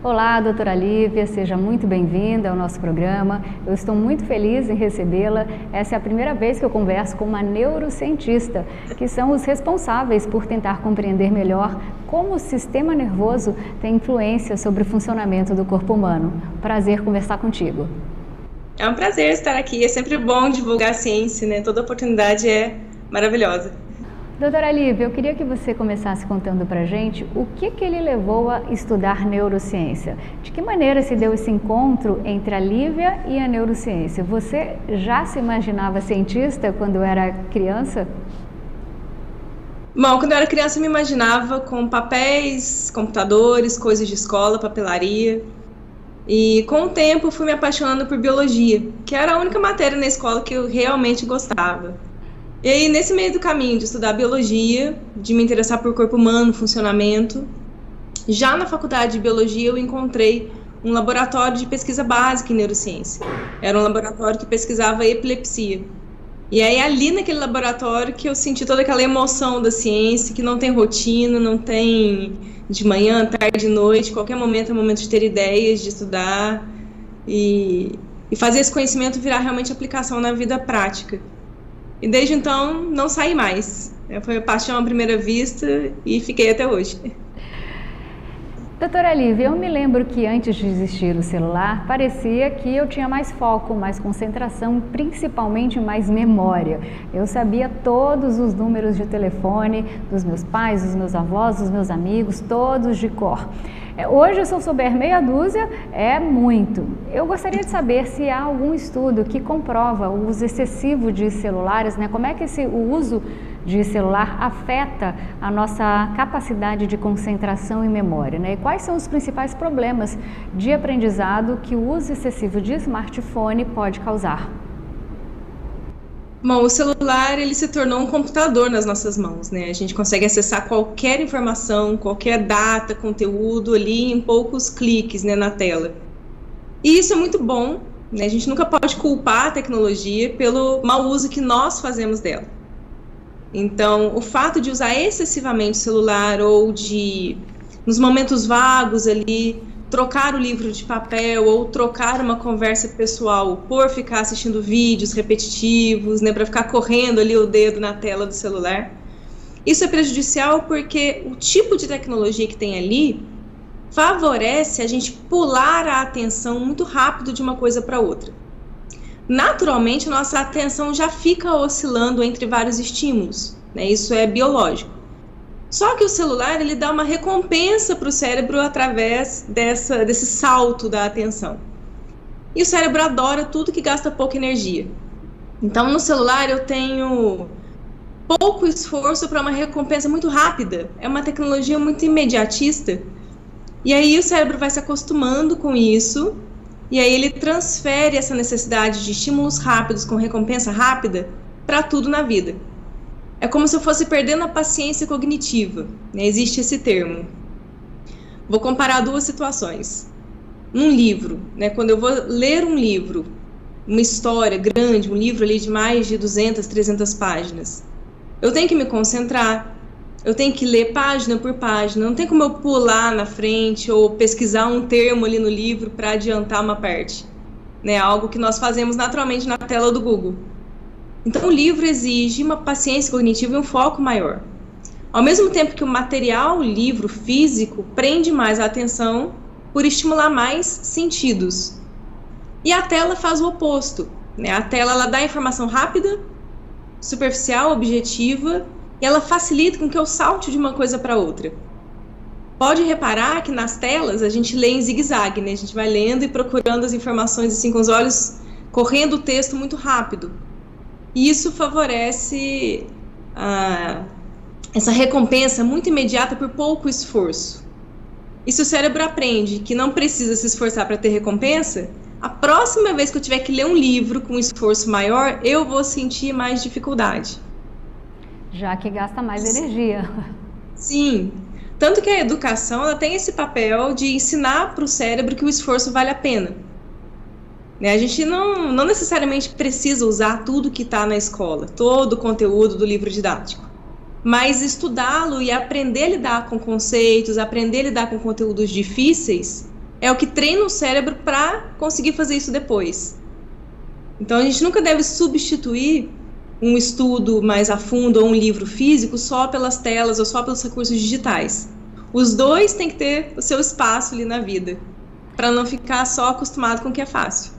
Olá, doutora Lívia, seja muito bem-vinda ao nosso programa. Eu estou muito feliz em recebê-la. Essa é a primeira vez que eu converso com uma neurocientista, que são os responsáveis por tentar compreender melhor como o sistema nervoso tem influência sobre o funcionamento do corpo humano. Prazer conversar contigo. É um prazer estar aqui, é sempre bom divulgar a ciência, né? Toda oportunidade é maravilhosa. Doutora Lívia, eu queria que você começasse contando pra gente o que ele levou a estudar neurociência. De que maneira se deu esse encontro entre a Lívia e a neurociência? Você já se imaginava cientista quando era criança? Bom, quando eu era criança eu me imaginava com papéis, computadores, coisas de escola, papelaria. E com o tempo fui me apaixonando por biologia, que era a única matéria na escola que eu realmente gostava. E aí, nesse meio do caminho de estudar biologia, de me interessar por corpo humano, funcionamento, já na faculdade de biologia eu encontrei um laboratório de pesquisa básica em neurociência. Era um laboratório que pesquisava epilepsia. E aí, ali naquele laboratório que eu senti toda aquela emoção da ciência, que não tem rotina, não tem de manhã, tarde, noite, qualquer momento é momento de ter ideias, de estudar e fazer esse conhecimento virar realmente aplicação na vida prática. E desde então, não saí mais. Foi paixão à primeira vista e fiquei até hoje. Doutora Lívia, eu me lembro que antes de existir o celular, parecia que eu tinha mais foco, mais concentração, principalmente mais memória. Eu sabia todos os números de telefone dos meus pais, dos meus avós, dos meus amigos, todos de cor. Hoje, se eu souber meia dúzia, é muito. Eu gostaria de saber se há algum estudo que comprova o uso excessivo de celulares, né? Como é que o uso de celular afeta a nossa capacidade de concentração e memória, né? E quais são os principais problemas de aprendizado que o uso excessivo de smartphone pode causar? Bom, o celular ele se tornou um computador nas nossas mãos, né? A gente consegue acessar qualquer informação, qualquer data, conteúdo ali em poucos cliques, né, na tela. E isso é muito bom, né? A gente nunca pode culpar a tecnologia pelo mau uso que nós fazemos dela. Então, o fato de usar excessivamente o celular ou de, nos momentos vagos ali, trocar o livro de papel ou trocar uma conversa pessoal por ficar assistindo vídeos repetitivos, né, para ficar correndo ali o dedo na tela do celular. Isso é prejudicial porque o tipo de tecnologia que tem ali favorece a gente pular a atenção muito rápido de uma coisa para outra. Naturalmente, nossa atenção já fica oscilando entre vários estímulos, né? Isso é biológico. Só que o celular ele dá uma recompensa para o cérebro através desse salto da atenção. E o cérebro adora tudo que gasta pouca energia. Então, no celular eu tenho pouco esforço para uma recompensa muito rápida. É uma tecnologia muito imediatista. E aí o cérebro vai se acostumando com isso. E aí ele transfere essa necessidade de estímulos rápidos com recompensa rápida para tudo na vida. É como se eu fosse perdendo a paciência cognitiva, né? Existe esse termo. Vou comparar duas situações. Um livro, né? Quando eu vou ler um livro, uma história grande, um livro ali de mais de 200, 300 páginas, eu tenho que me concentrar, eu tenho que ler página por página, não tem como eu pular na frente ou pesquisar um termo ali no livro para adiantar uma parte, né? Algo que nós fazemos naturalmente na tela do Google. Então, o livro exige uma paciência cognitiva e um foco maior. Ao mesmo tempo que o material, o livro físico, prende mais a atenção por estimular mais sentidos. E a tela faz o oposto, né? A tela ela dá informação rápida, superficial, objetiva, e ela facilita com que eu salte de uma coisa para outra. Pode reparar que nas telas a gente lê em zigue-zague, né? A gente vai lendo e procurando as informações assim com os olhos, correndo o texto muito rápido. E isso favorece essa recompensa muito imediata por pouco esforço. E se o cérebro aprende que não precisa se esforçar para ter recompensa, a próxima vez que eu tiver que ler um livro com esforço maior, eu vou sentir mais dificuldade. Já que gasta mais energia. Sim. Tanto que a educação ela tem esse papel de ensinar para o cérebro que o esforço vale a pena. A gente não necessariamente precisa usar tudo que está na escola, todo o conteúdo do livro didático. Mas estudá-lo e aprender a lidar com conceitos, aprender a lidar com conteúdos difíceis, é o que treina o cérebro para conseguir fazer isso depois. Então, a gente nunca deve substituir um estudo mais a fundo ou um livro físico só pelas telas ou só pelos recursos digitais. Os dois têm que ter o seu espaço ali na vida, para não ficar só acostumado com o que é fácil.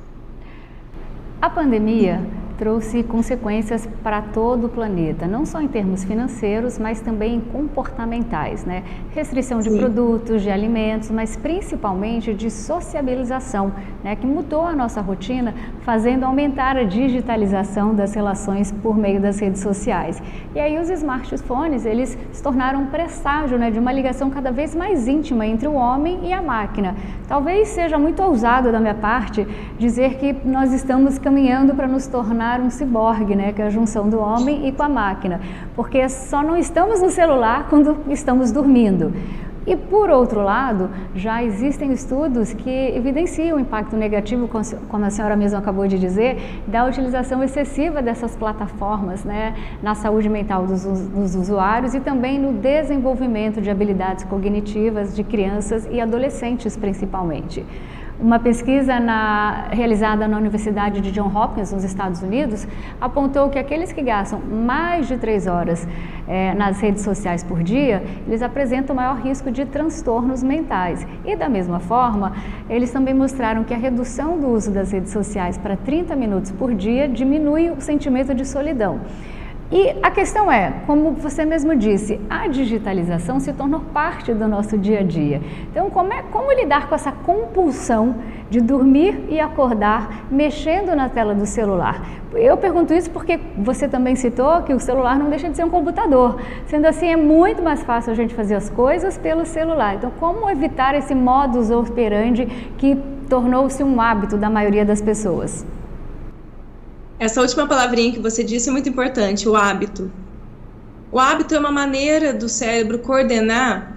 A pandemia trouxe consequências para todo o planeta, não só em termos financeiros, mas também comportamentais, né? Restrição de produtos, de alimentos, mas principalmente de sociabilização, né? Que mudou a nossa rotina, fazendo aumentar a digitalização das relações por meio das redes sociais. E aí os smartphones, eles se tornaram um presságio, né? De uma ligação cada vez mais íntima entre o homem e a máquina. Talvez seja muito ousado da minha parte dizer que nós estamos caminhando para nos tornar um ciborgue, né, que é a junção do homem e com a máquina, porque só não estamos no celular quando estamos dormindo. E por outro lado, já existem estudos que evidenciam o impacto negativo, como a senhora mesma acabou de dizer, da utilização excessiva dessas plataformas, né, na saúde mental dos usuários e também no desenvolvimento de habilidades cognitivas de crianças e adolescentes principalmente. Uma pesquisa realizada na Universidade de Johns Hopkins, nos Estados Unidos, apontou que aqueles que gastam mais de 3 horas nas redes sociais por dia, eles apresentam maior risco de transtornos mentais. E da mesma forma, eles também mostraram que a redução do uso das redes sociais para 30 minutos por dia diminui o sentimento de solidão. E a questão é, como você mesmo disse, a digitalização se tornou parte do nosso dia a dia. Então, como lidar com essa compulsão de dormir e acordar mexendo na tela do celular? Eu pergunto isso porque você também citou que o celular não deixa de ser um computador. Sendo assim, é muito mais fácil a gente fazer as coisas pelo celular. Então, como evitar esse modus operandi que tornou-se um hábito da maioria das pessoas? Essa última palavrinha que você disse é muito importante, o hábito. O hábito é uma maneira do cérebro coordenar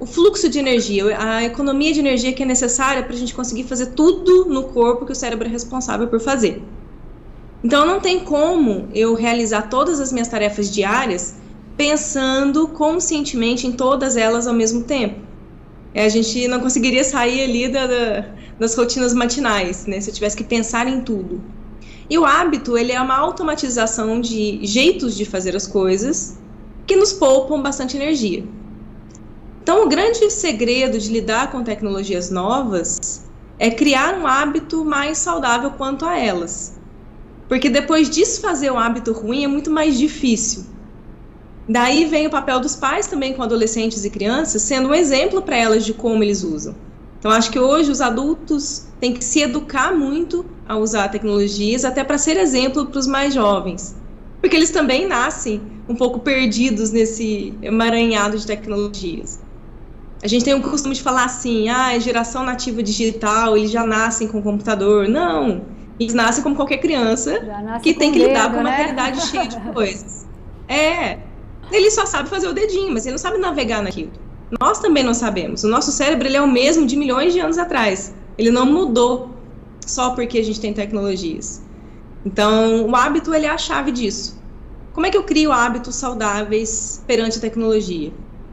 o fluxo de energia, a economia de energia que é necessária para a gente conseguir fazer tudo no corpo que o cérebro é responsável por fazer. Então, não tem como eu realizar todas as minhas tarefas diárias pensando conscientemente em todas elas ao mesmo tempo. A gente não conseguiria sair ali das rotinas matinais, né, se eu tivesse que pensar em tudo. E o hábito, ele é uma automatização de jeitos de fazer as coisas que nos poupam bastante energia. Então, o grande segredo de lidar com tecnologias novas é criar um hábito mais saudável quanto a elas. Porque depois desfazer o hábito ruim é muito mais difícil. Daí vem o papel dos pais também com adolescentes e crianças, sendo um exemplo para elas de como eles usam. Então, acho que hoje os adultos têm que se educar muito a usar tecnologias, até para ser exemplo para os mais jovens. Porque eles também nascem um pouco perdidos nesse emaranhado de tecnologias. A gente tem o costume de falar assim, geração nativa digital, eles já nascem com computador. Não, eles nascem como qualquer criança que tem que lidar com uma realidade cheia de coisas. Ele só sabe fazer o dedinho, mas ele não sabe navegar naquilo. Nós também não sabemos. O nosso cérebro, ele é o mesmo de milhões de anos atrás. Ele não mudou só porque a gente tem tecnologias. Então, o hábito, ele é a chave disso. Como é que eu crio hábitos saudáveis perante a tecnologia?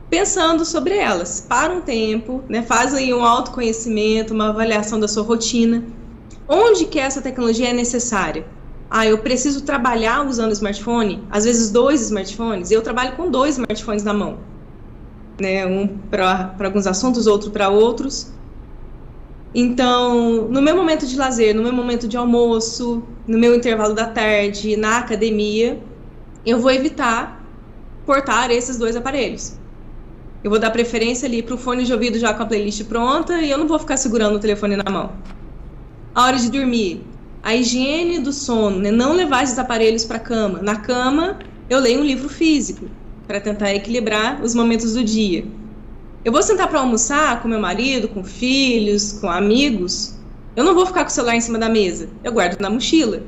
Pensando sobre elas. Para um tempo, né, faz aí um autoconhecimento, uma avaliação da sua rotina. Onde que essa tecnologia é necessária? Eu preciso trabalhar usando smartphone, às vezes 2 smartphones. Eu trabalho com 2 smartphones na mão. Né, um para alguns assuntos, outro para outros. Então, no meu momento de lazer, no meu momento de almoço, no meu intervalo da tarde, na academia, eu vou evitar cortar esses 2 aparelhos. Eu vou dar preferência ali para o fone de ouvido já com a playlist pronta e eu não vou ficar segurando o telefone na mão. A hora de dormir, a higiene do sono, né, não levar esses aparelhos para a cama. Na cama, eu leio um livro físico, para tentar equilibrar os momentos do dia. Eu vou sentar para almoçar com meu marido, com filhos, com amigos. Eu não vou ficar com o celular em cima da mesa. Eu guardo na mochila.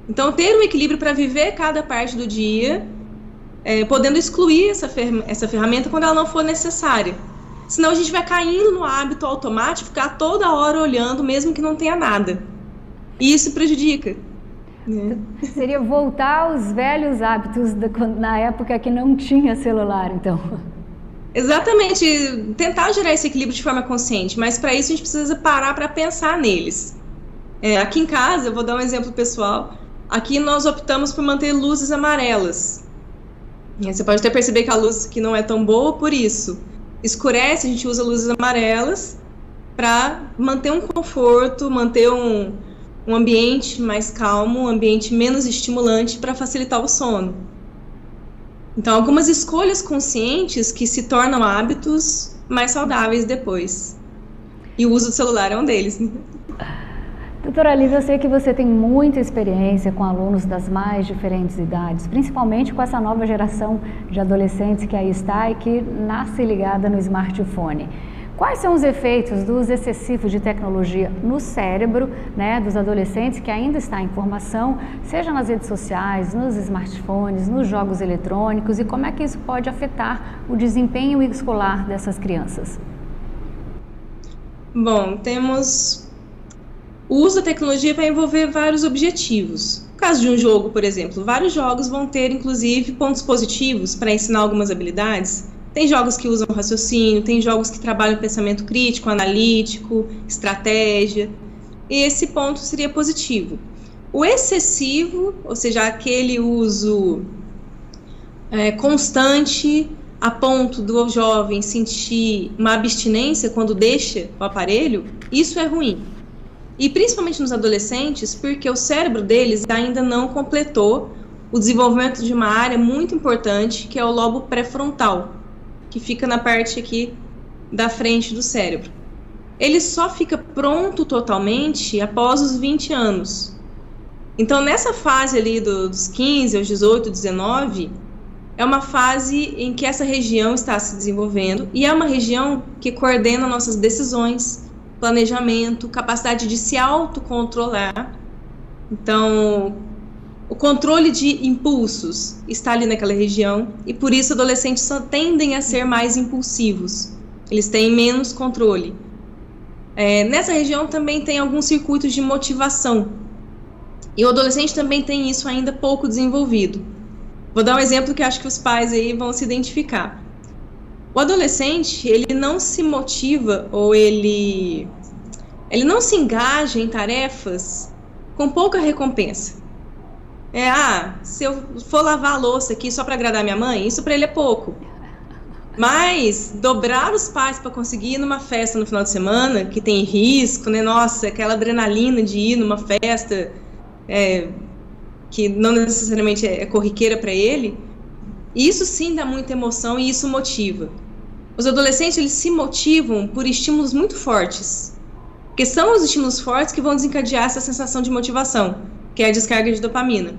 Então, ter um equilíbrio para viver cada parte do dia, podendo excluir essa ferramenta quando ela não for necessária. Senão a gente vai caindo no hábito automático, ficar toda hora olhando, mesmo que não tenha nada. E isso prejudica. Seria voltar aos velhos hábitos na época que não tinha celular, então. Exatamente, tentar gerar esse equilíbrio de forma consciente, mas para isso a gente precisa parar para pensar neles. Aqui em casa, eu vou dar um exemplo pessoal, aqui nós optamos por manter luzes amarelas. Você pode até perceber que a luz aqui não é tão boa por isso. Escurece, a gente usa luzes amarelas para manter um conforto, manter um ambiente mais calmo, um ambiente menos estimulante para facilitar o sono. Então, algumas escolhas conscientes que se tornam hábitos mais saudáveis depois. E o uso do celular é um deles. Doutora Lívia, eu sei que você tem muita experiência com alunos das mais diferentes idades, principalmente com essa nova geração de adolescentes que aí está e que nasce ligada no smartphone. Quais são os efeitos do uso excessivo de tecnologia no cérebro, né, dos adolescentes que ainda está em formação, seja nas redes sociais, nos smartphones, nos jogos eletrônicos, e como é que isso pode afetar o desempenho escolar dessas crianças? Bom, o uso da tecnologia vai envolver vários objetivos. No caso de um jogo, por exemplo, vários jogos vão ter, inclusive, pontos positivos para ensinar algumas habilidades. Tem jogos que usam raciocínio, tem jogos que trabalham pensamento crítico, analítico, estratégia. E esse ponto seria positivo. O excessivo, ou seja, aquele uso constante, a ponto do jovem sentir uma abstinência quando deixa o aparelho, isso é ruim. E principalmente nos adolescentes, porque o cérebro deles ainda não completou o desenvolvimento de uma área muito importante, que é o lobo pré-frontal, que fica na parte aqui da frente do cérebro. Ele só fica pronto totalmente após os 20 anos. Então, nessa fase ali dos 15 aos 18, 19, é uma fase em que essa região está se desenvolvendo e é uma região que coordena nossas decisões, planejamento, capacidade de se autocontrolar. Então, o controle de impulsos está ali naquela região e por isso adolescentes só tendem a ser mais impulsivos. Eles têm menos controle. Nessa região também tem alguns circuitos de motivação. E o adolescente também tem isso ainda pouco desenvolvido. Vou dar um exemplo que acho que os pais aí vão se identificar. O adolescente, ele não se motiva ou ele não se engaja em tarefas com pouca recompensa. Se eu for lavar a louça aqui só para agradar minha mãe, isso para ele é pouco. Mas dobrar os pais para conseguir ir numa festa no final de semana, que tem risco, né? Nossa, aquela adrenalina de ir numa festa que não necessariamente é corriqueira para ele, isso sim dá muita emoção e isso motiva. Os adolescentes, eles se motivam por estímulos muito fortes, porque são os estímulos fortes que vão desencadear essa sensação de motivação, que é a descarga de dopamina.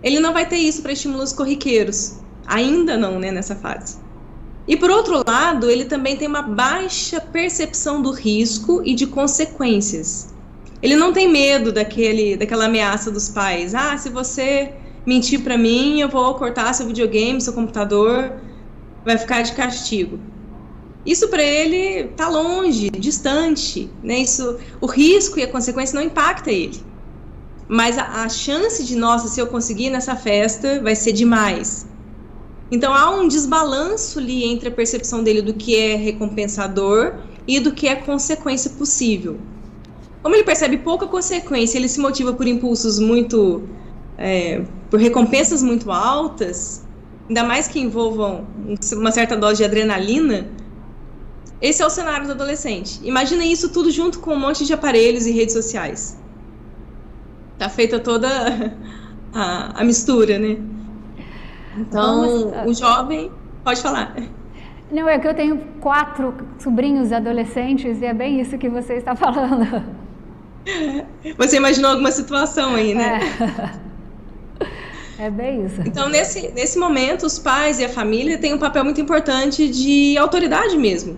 Ele não vai ter isso para estímulos corriqueiros, ainda não, né, nessa fase. E por outro lado, ele também tem uma baixa percepção do risco e de consequências. Ele não tem medo daquela ameaça dos pais. Se você mentir para mim, eu vou cortar seu videogame, seu computador, vai ficar de castigo. Isso para ele está longe, distante, né? O risco e a consequência não impacta ele. Mas a chance de, se eu conseguir nessa festa, vai ser demais. Então há um desbalanço ali entre a percepção dele do que é recompensador e do que é consequência possível. Como ele percebe pouca consequência, ele se motiva por impulsos por recompensas muito altas, ainda mais que envolvam uma certa dose de adrenalina. Esse é o cenário do adolescente. Imagina isso tudo junto com um monte de aparelhos e redes sociais. Tá feita toda a mistura, né? Então, o jovem... Pode falar. Não, é que eu tenho 4 sobrinhos adolescentes e é bem isso que você está falando. Você imaginou alguma situação aí, né? É bem isso. Então, nesse momento, os pais e a família têm um papel muito importante de autoridade mesmo.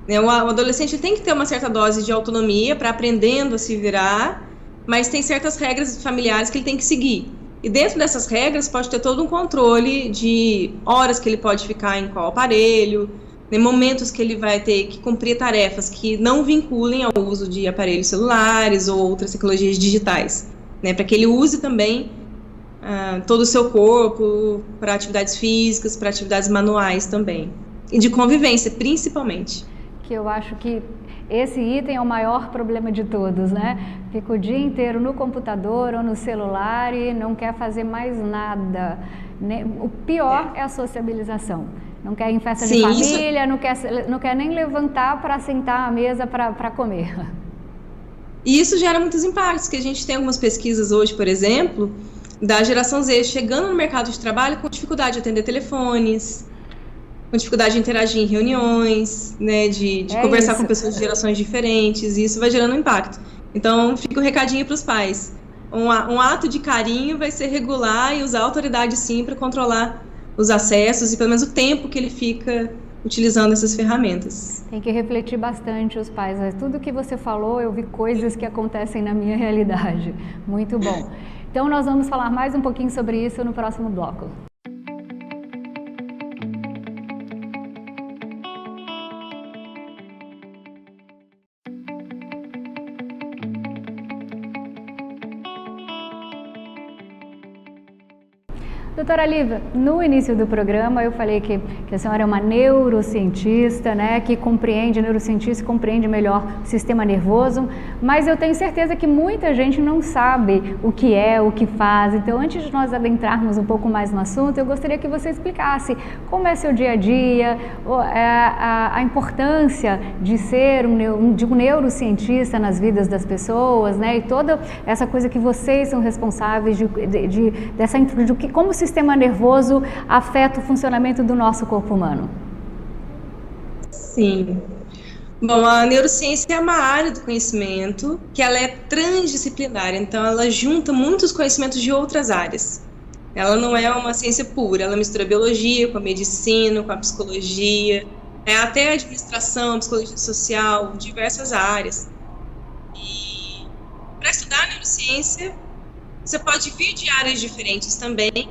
O adolescente tem que ter uma certa dose de autonomia para aprendendo a se virar, mas tem certas regras familiares que ele tem que seguir. E dentro dessas regras pode ter todo um controle de horas que ele pode ficar em qual aparelho, momentos que ele vai ter que cumprir tarefas que não vinculem ao uso de aparelhos celulares ou outras tecnologias digitais, né, para que ele use também todo o seu corpo, para atividades físicas, para atividades manuais também. E de convivência, principalmente. Que eu acho que esse item é o maior problema de todos, né? Fica o dia inteiro no computador ou no celular e não quer fazer mais nada. O pior é a sociabilização. Não quer ir em festa de família, não quer nem levantar para sentar à mesa para comer. E isso gera muitos impactos, que a gente tem algumas pesquisas hoje, por exemplo, da geração Z chegando no mercado de trabalho com dificuldade de atender telefones, com dificuldade de interagir em reuniões, né, de conversar com pessoas de gerações diferentes, e isso vai gerando um impacto. Então, fica o recadinho para os pais. Um ato de carinho vai ser regular e usar a autoridade, sim, para controlar os acessos e pelo menos o tempo que ele fica utilizando essas ferramentas. Tem que refletir bastante os pais. Tudo que você falou, eu vi coisas que acontecem na minha realidade. Muito bom. Então, nós vamos falar mais um pouquinho sobre isso no próximo bloco. Doutora Lívia, no início do programa eu falei que a senhora é uma neurocientista, né, que neurocientista compreende melhor o sistema nervoso, mas eu tenho certeza que muita gente não sabe o que faz. Então, antes de nós adentrarmos um pouco mais no assunto, eu gostaria que você explicasse como é seu dia a dia, a importância de ser um neurocientista nas vidas das pessoas, né, e toda essa coisa que vocês são responsáveis como o sistema nervoso afeta o funcionamento do nosso corpo humano. Sim. Bom, a neurociência é uma área do conhecimento que ela é transdisciplinar, então ela junta muitos conhecimentos de outras áreas. Ela não é uma ciência pura, ela mistura a biologia com a medicina, com a psicologia, até a administração, a psicologia social, diversas áreas. E para estudar a neurociência, você pode vir de áreas diferentes também,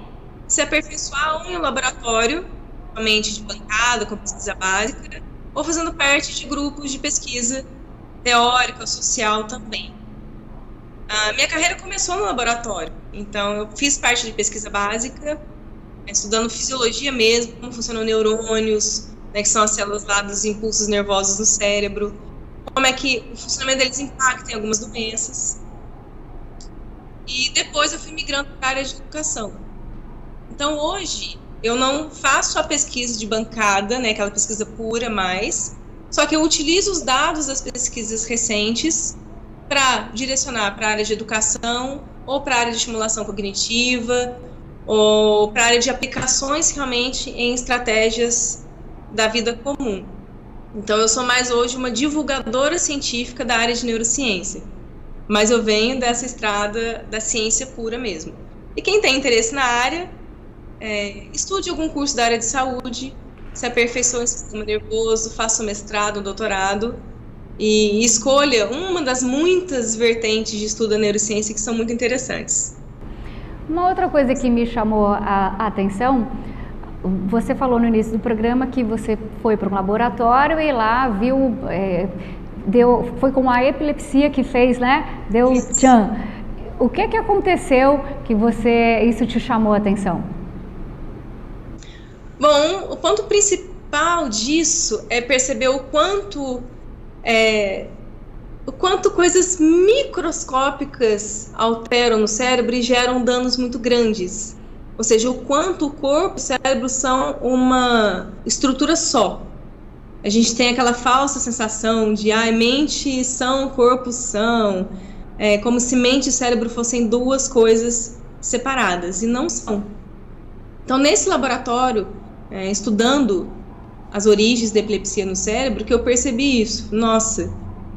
se aperfeiçoar em um laboratório, somente de bancada, com pesquisa básica, ou fazendo parte de grupos de pesquisa teórica, social também. A minha carreira começou no laboratório, então eu fiz parte de pesquisa básica, estudando fisiologia mesmo, como funcionam neurônios, né, que são as células lá dos impulsos nervosos no cérebro, como é que o funcionamento deles impacta em algumas doenças. E depois eu fui migrando para a área de educação. Então, hoje, eu não faço a pesquisa de bancada, né, aquela pesquisa pura mais, só que eu utilizo os dados das pesquisas recentes para direcionar para a área de educação, ou para a área de estimulação cognitiva, ou para a área de aplicações realmente em estratégias da vida comum. Então, eu sou mais hoje uma divulgadora científica da área de neurociência, mas eu venho dessa estrada da ciência pura mesmo. E quem tem interesse na área, estude algum curso da área de saúde, se aperfeiçoe em sistema nervoso, faça um mestrado, um doutorado e escolha uma das muitas vertentes de estudo da neurociência que são muito interessantes. Uma outra coisa que me chamou a atenção, você falou no início do programa que você foi para um laboratório e lá viu, foi com a epilepsia que fez, né? Deu tchan. O que aconteceu que isso te chamou a atenção? Bom, o ponto principal disso é perceber o quanto coisas microscópicas alteram no cérebro e geram danos muito grandes. Ou seja, o quanto o corpo e o cérebro são uma estrutura só. A gente tem aquela falsa sensação de mente são, corpo são, como se mente e cérebro fossem duas coisas separadas, e não são. Então, nesse laboratório, estudando as origens da epilepsia no cérebro, que eu percebi isso. Nossa,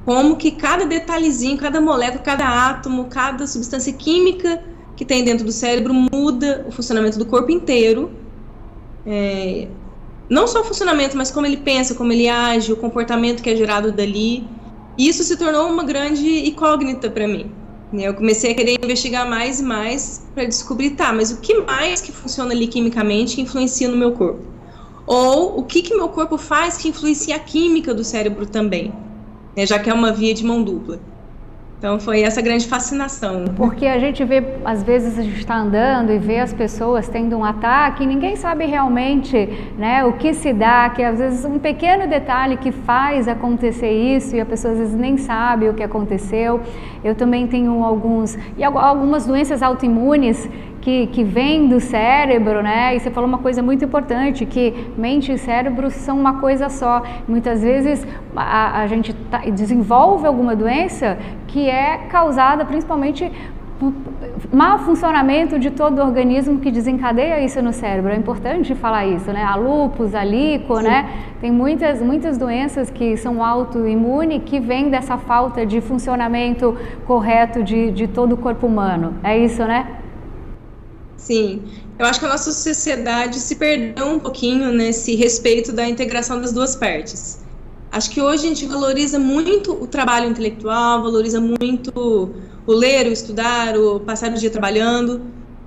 como que cada detalhezinho, cada molécula, cada átomo, cada substância química que tem dentro do cérebro muda o funcionamento do corpo inteiro. Não só o funcionamento, mas como ele pensa, como ele age, o comportamento que é gerado dali. E isso se tornou uma grande incógnita para mim. Eu comecei a querer investigar mais e mais para descobrir, mas o que mais que funciona ali quimicamente que influencia no meu corpo? Ou o que meu corpo faz que influencia a química do cérebro também, já que é uma via de mão dupla. Então foi essa grande fascinação. Porque a gente vê, às vezes a gente está andando e vê as pessoas tendo um ataque e ninguém sabe realmente, né, o que se dá, que às vezes um pequeno detalhe que faz acontecer isso e a pessoa às vezes nem sabe o que aconteceu. Eu também tenho algumas doenças autoimunes que vêm do cérebro, né? E você falou uma coisa muito importante, que mente e cérebro são uma coisa só. Muitas vezes a gente desenvolve alguma doença que é causada principalmente por mau funcionamento de todo o organismo que desencadeia isso no cérebro. É importante falar isso, né? A lúpus, a lico, sim, né? Tem muitas doenças que são autoimunes que vêm dessa falta de funcionamento correto de todo o corpo humano. É isso, né? Sim, eu acho que a nossa sociedade se perdeu um pouquinho nesse respeito da integração das duas partes. Acho que hoje a gente valoriza muito o trabalho intelectual, valoriza muito o ler, o estudar, o passar o dia trabalhando,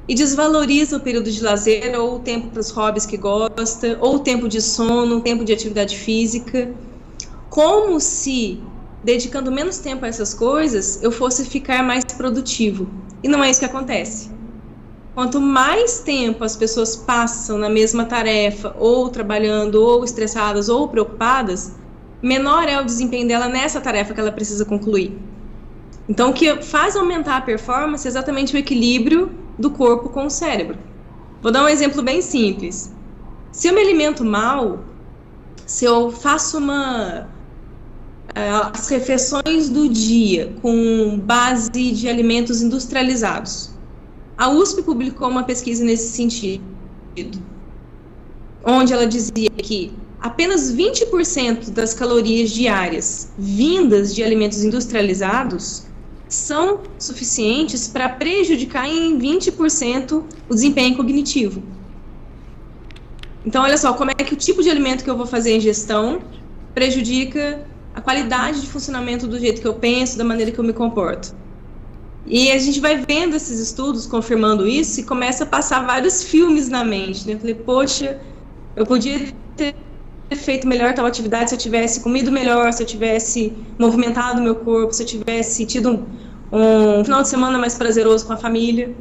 e desvaloriza o período de lazer, ou o tempo para os hobbies que gosta, ou o tempo de sono, o tempo de atividade física, como se, dedicando menos tempo a essas coisas, eu fosse ficar mais produtivo. E não é isso que acontece. Quanto mais tempo as pessoas passam na mesma tarefa, ou trabalhando, ou estressadas, ou preocupadas, menor é o desempenho dela nessa tarefa que ela precisa concluir. Então, o que faz aumentar a performance é exatamente o equilíbrio do corpo com o cérebro. Vou dar um exemplo bem simples. Se eu me alimento mal, se eu faço as refeições do dia com base de alimentos industrializados, a USP publicou uma pesquisa nesse sentido, onde ela dizia que apenas 20% das calorias diárias vindas de alimentos industrializados são suficientes para prejudicar em 20% o desempenho cognitivo. Então, olha só, como é que o tipo de alimento que eu vou fazer a ingestão prejudica a qualidade de funcionamento do jeito que eu penso, da maneira que eu me comporto. E a gente vai vendo esses estudos confirmando isso e começa a passar vários filmes na mente, né? Eu falei, poxa, eu podia ter feito melhor tal atividade se eu tivesse comido melhor, se eu tivesse movimentado o meu corpo, se eu tivesse tido um final de semana mais prazeroso com a família.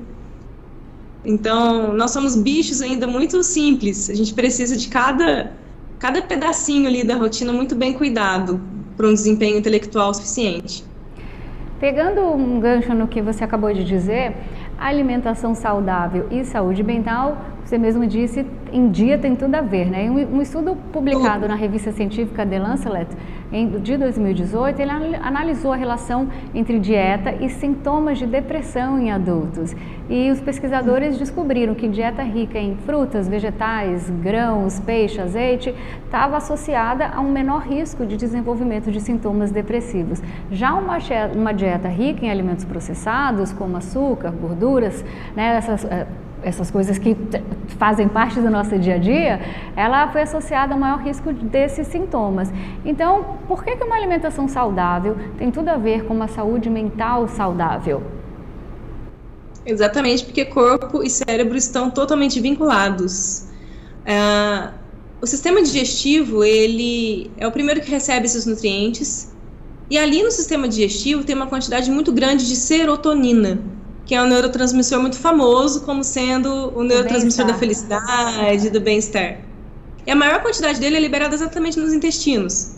Então, nós somos bichos ainda muito simples. A gente precisa de cada pedacinho ali da rotina muito bem cuidado para um desempenho intelectual suficiente. Pegando um gancho no que você acabou de dizer, a alimentação saudável e saúde mental, você mesmo disse, em dia tem tudo a ver, né? Um estudo publicado na revista científica The Lancet, de 2018, ele analisou a relação entre dieta e sintomas de depressão em adultos. E os pesquisadores descobriram que dieta rica em frutas, vegetais, grãos, peixe, azeite, estava associada a um menor risco de desenvolvimento de sintomas depressivos. Já uma dieta rica em alimentos processados, como açúcar, gorduras, né, essas coisas que fazem parte do nosso dia a dia, ela foi associada ao maior risco desses sintomas. Então, por que uma alimentação saudável tem tudo a ver com uma saúde mental saudável? Exatamente, porque corpo e cérebro estão totalmente vinculados. O sistema digestivo, ele é o primeiro que recebe esses nutrientes, e ali no sistema digestivo tem uma quantidade muito grande de serotonina, que é um neurotransmissor muito famoso como sendo o neurotransmissor da felicidade, do bem-estar. E a maior quantidade dele é liberada exatamente nos intestinos.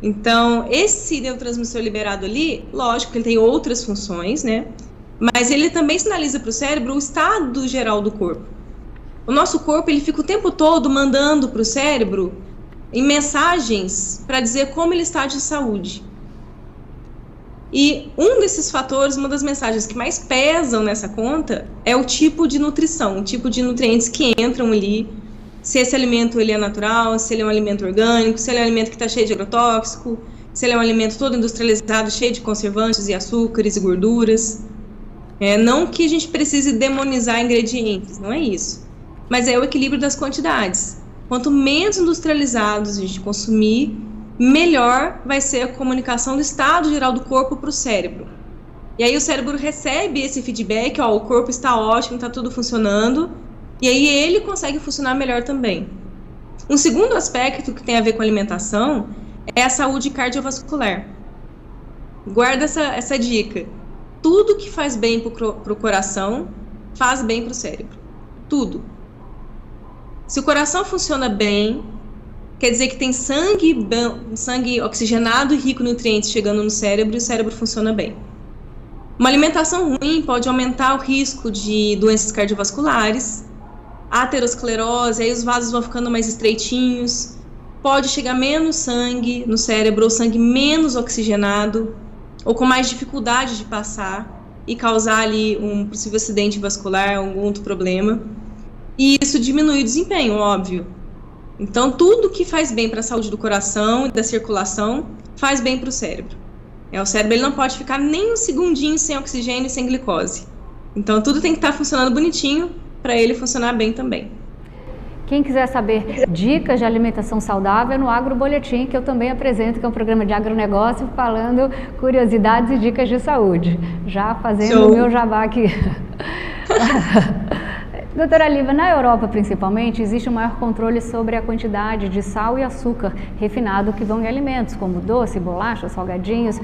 Então, esse neurotransmissor liberado ali, lógico que ele tem outras funções, né? Mas ele também sinaliza para o cérebro o estado geral do corpo. O nosso corpo, ele fica o tempo todo mandando para o cérebro em mensagens para dizer como ele está de saúde. E um desses fatores, uma das mensagens que mais pesam nessa conta é o tipo de nutrição, o tipo de nutrientes que entram ali, se esse alimento ele é natural, se ele é um alimento orgânico, se ele é um alimento que está cheio de agrotóxico, se ele é um alimento todo industrializado, cheio de conservantes e açúcares e gorduras. Não que a gente precise demonizar ingredientes, não é isso. Mas é o equilíbrio das quantidades. Quanto menos industrializados a gente consumir, melhor vai ser a comunicação do estado geral do corpo para o cérebro. E aí o cérebro recebe esse feedback, o corpo está ótimo, está tudo funcionando, e aí ele consegue funcionar melhor também. Um segundo aspecto que tem a ver com alimentação é a saúde cardiovascular. Guarda essa dica. Tudo que faz bem pro coração, faz bem pro cérebro. Tudo. Se o coração funciona bem, quer dizer que tem sangue oxigenado e rico em nutrientes chegando no cérebro e o cérebro funciona bem. Uma alimentação ruim pode aumentar o risco de doenças cardiovasculares, aterosclerose, aí os vasos vão ficando mais estreitinhos, pode chegar menos sangue no cérebro, ou sangue menos oxigenado, ou com mais dificuldade de passar e causar ali um possível acidente vascular, algum outro problema. E isso diminui o desempenho, óbvio. Então, tudo que faz bem para a saúde do coração e da circulação faz bem para o cérebro. O cérebro ele não pode ficar nem um segundinho sem oxigênio e sem glicose. Então, tudo tem que estar funcionando bonitinho para ele funcionar bem também. Quem quiser saber dicas de alimentação saudável é no Agro Boletim, que eu também apresento, que é um programa de agronegócio falando curiosidades e dicas de saúde. Já fazendo o meu jabá aqui. Doutora Lívia, na Europa principalmente, existe um maior controle sobre a quantidade de sal e açúcar refinado que vão em alimentos, como doce, bolacha, salgadinhos.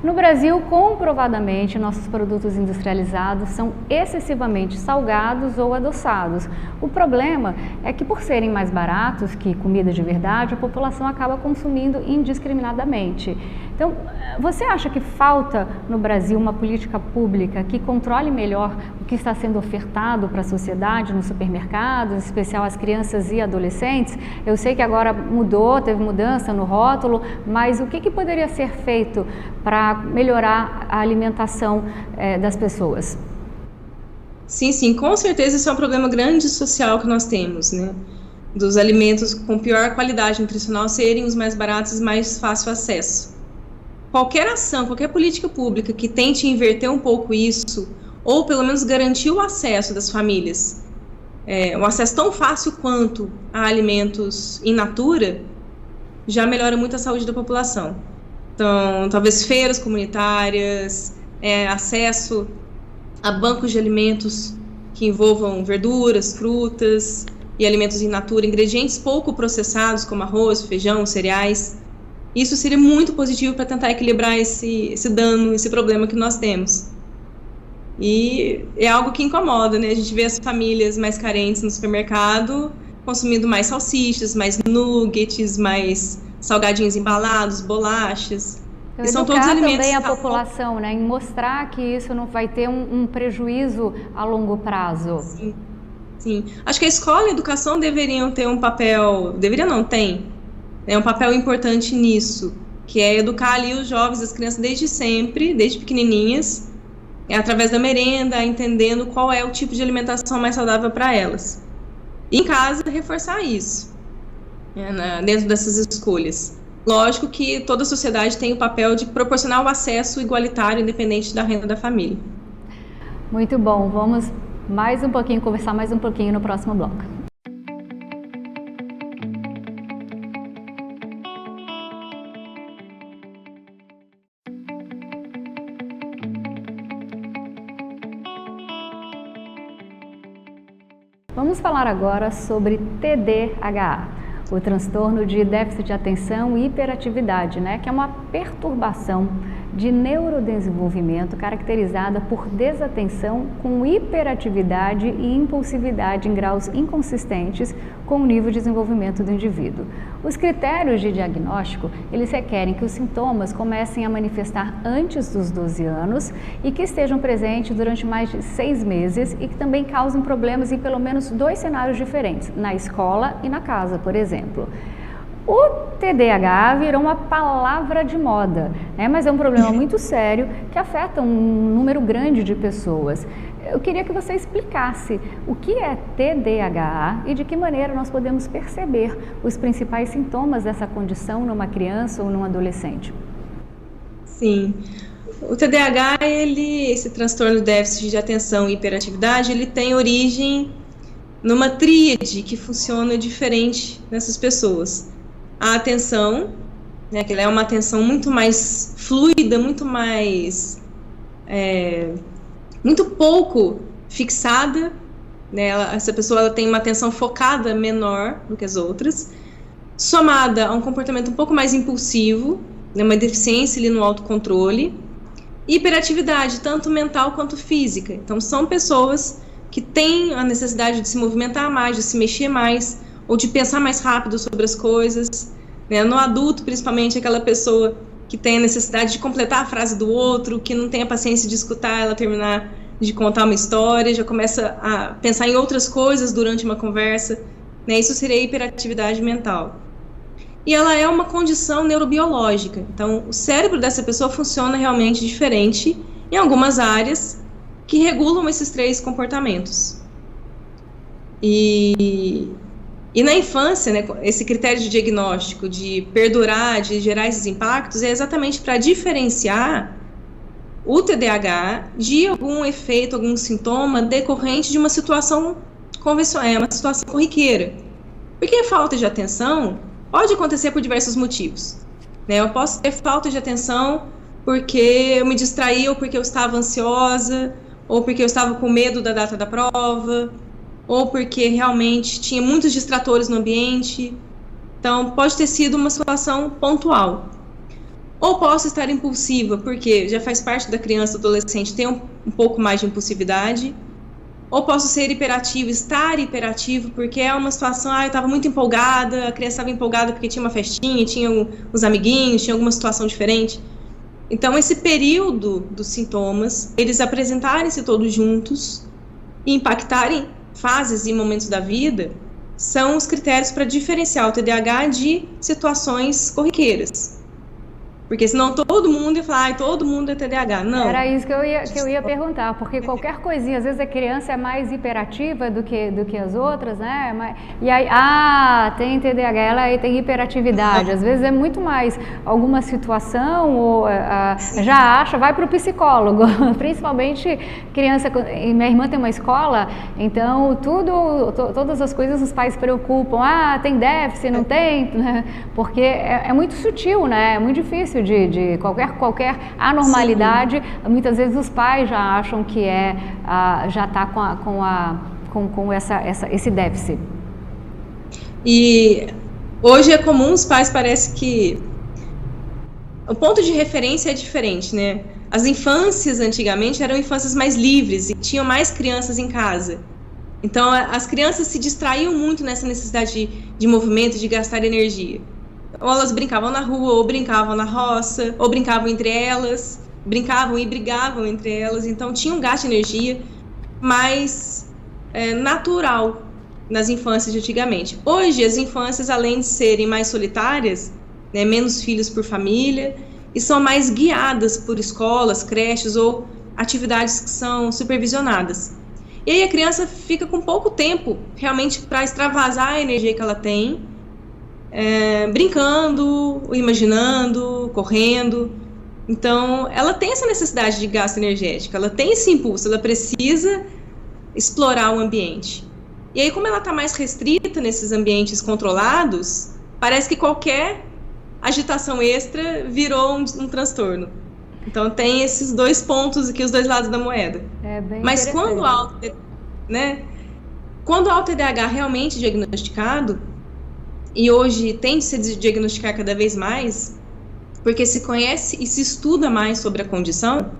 No Brasil, comprovadamente, nossos produtos industrializados são excessivamente salgados ou adoçados. O problema é que, por serem mais baratos que comida de verdade, a população acaba consumindo indiscriminadamente. Então, você acha que falta no Brasil uma política pública que controle melhor o que está sendo ofertado para a sociedade nos supermercados, em especial às crianças e adolescentes? Eu sei que agora mudou, teve mudança no rótulo, mas o que poderia ser feito para melhorar a alimentação das pessoas? Sim, com certeza isso é um problema grande social que nós temos, né? Dos alimentos com pior qualidade nutricional serem os mais baratos e mais fácil acesso. Qualquer ação, qualquer política pública que tente inverter um pouco isso, ou pelo menos garantir o acesso das famílias, um acesso tão fácil quanto a alimentos in natura, já melhora muito a saúde da população. Então, talvez feiras comunitárias, acesso a bancos de alimentos que envolvam verduras, frutas e alimentos in natura, ingredientes pouco processados como arroz, feijão, cereais. Isso seria muito positivo para tentar equilibrar esse dano, esse problema que nós temos. E é algo que incomoda, né? A gente vê as famílias mais carentes no supermercado consumindo mais salsichas, mais nuggets, mais salgadinhos embalados, bolachas. Então, são todos alimentos também a população, né? Em mostrar que isso não vai ter um prejuízo a longo prazo. Sim. Acho que a escola e a educação deveriam ter um papel... Deveria não, tem. Um papel importante nisso, que é educar ali os jovens, as crianças desde sempre, desde pequenininhas, através da merenda, entendendo qual é o tipo de alimentação mais saudável para elas. E em casa, reforçar isso, dentro dessas escolhas. Lógico que toda a sociedade tem o papel de proporcionar o acesso igualitário, independente da renda da família. Muito bom, vamos conversar mais um pouquinho no próximo bloco. Vamos falar agora sobre TDAH, o transtorno de déficit de atenção e hiperatividade, que é uma perturbação de neurodesenvolvimento caracterizada por desatenção com hiperatividade e impulsividade em graus inconsistentes com o nível de desenvolvimento do indivíduo. Os critérios de diagnóstico, eles requerem que os sintomas comecem a manifestar antes dos 12 anos e que estejam presentes durante mais de 6 meses e que também causem problemas em pelo menos 2 cenários diferentes, na escola e na casa, por exemplo. O TDAH virou uma palavra de moda, mas é um problema muito sério que afeta um número grande de pessoas. Eu queria que você explicasse o que é TDAH e de que maneira nós podemos perceber os principais sintomas dessa condição numa criança ou num adolescente. Sim. O TDAH, esse transtorno de déficit de atenção e hiperatividade, ele tem origem numa tríade que funciona diferente nessas pessoas. A atenção, que ela é uma atenção muito mais fluida, muito mais... muito pouco fixada, essa pessoa ela tem uma atenção focada menor do que as outras, somada a um comportamento um pouco mais impulsivo, uma deficiência ali no autocontrole, hiperatividade, tanto mental quanto física. Então, são pessoas que têm a necessidade de se movimentar mais, de se mexer mais, ou de pensar mais rápido sobre as coisas, né? No adulto, principalmente, aquela pessoa que tem a necessidade de completar a frase do outro, que não tem a paciência de escutar ela terminar de contar uma história, já começa a pensar em outras coisas durante uma conversa, né? Isso seria hiperatividade mental. E ela é uma condição neurobiológica. Então, o cérebro dessa pessoa funciona realmente diferente em algumas áreas que regulam esses 3 comportamentos. E na infância, né, esse critério de diagnóstico, de perdurar, de gerar esses impactos, é exatamente para diferenciar o TDAH de algum efeito, algum sintoma decorrente de uma situação convencional, uma situação corriqueira. Porque a falta de atenção pode acontecer por diversos motivos, né? Eu posso ter falta de atenção porque eu me distraí, ou porque eu estava ansiosa, ou porque eu estava com medo da data da prova, ou porque realmente tinha muitos distratores no ambiente. Então, pode ter sido uma situação pontual. Ou posso estar impulsiva, porque já faz parte da criança, adolescente, ter um pouco mais de impulsividade. Ou posso ser hiperativo, estar hiperativo, porque é uma situação, eu estava muito empolgada, a criança estava empolgada porque tinha uma festinha, tinha os amiguinhos, tinha alguma situação diferente. Então, esse período dos sintomas, eles apresentarem-se todos juntos e impactarem fases e momentos da vida, são os critérios para diferenciar o TDAH de situações corriqueiras. Porque senão todo mundo ia falar, todo mundo é TDAH. Não. Era isso que eu ia perguntar, porque qualquer coisinha, às vezes a criança é mais hiperativa do que as outras, né? E aí, tem TDAH, ela aí tem hiperatividade. Às vezes é muito mais alguma situação, ou já acha, vai para o psicólogo. Principalmente criança, minha irmã tem uma escola, então todas as coisas os pais se preocupam. Tem déficit, não tem? Porque é muito sutil, né? É muito difícil de qualquer anormalidade. Sim. Muitas vezes os pais já acham que já está com esse déficit. E hoje é comum, os pais, parece que o ponto de referência é diferente, né? As infâncias antigamente eram infâncias mais livres e tinham mais crianças em casa. Então as crianças se distraíam muito nessa necessidade de movimento, de gastar energia. Ou elas brincavam na rua, ou brincavam na roça, ou brincavam entre elas, brincavam e brigavam entre elas. Então tinha um gasto de energia mais natural nas infâncias de antigamente. Hoje as infâncias, além de serem mais solitárias, né, menos filhos por família, e são mais guiadas por escolas, creches ou atividades que são supervisionadas. E aí a criança fica com pouco tempo realmente para extravasar a energia que ela tem, brincando, imaginando, correndo. Então, ela tem essa necessidade de gasto energético, ela tem esse impulso, ela precisa explorar o ambiente. E aí, como ela está mais restrita nesses ambientes controlados, parece que qualquer agitação extra virou um transtorno. Então, tem esses 2 pontos aqui, os 2 lados da moeda. Mas quando há o TDAH realmente diagnosticado, e hoje tem de se diagnosticar cada vez mais, porque se conhece e se estuda mais sobre a condição,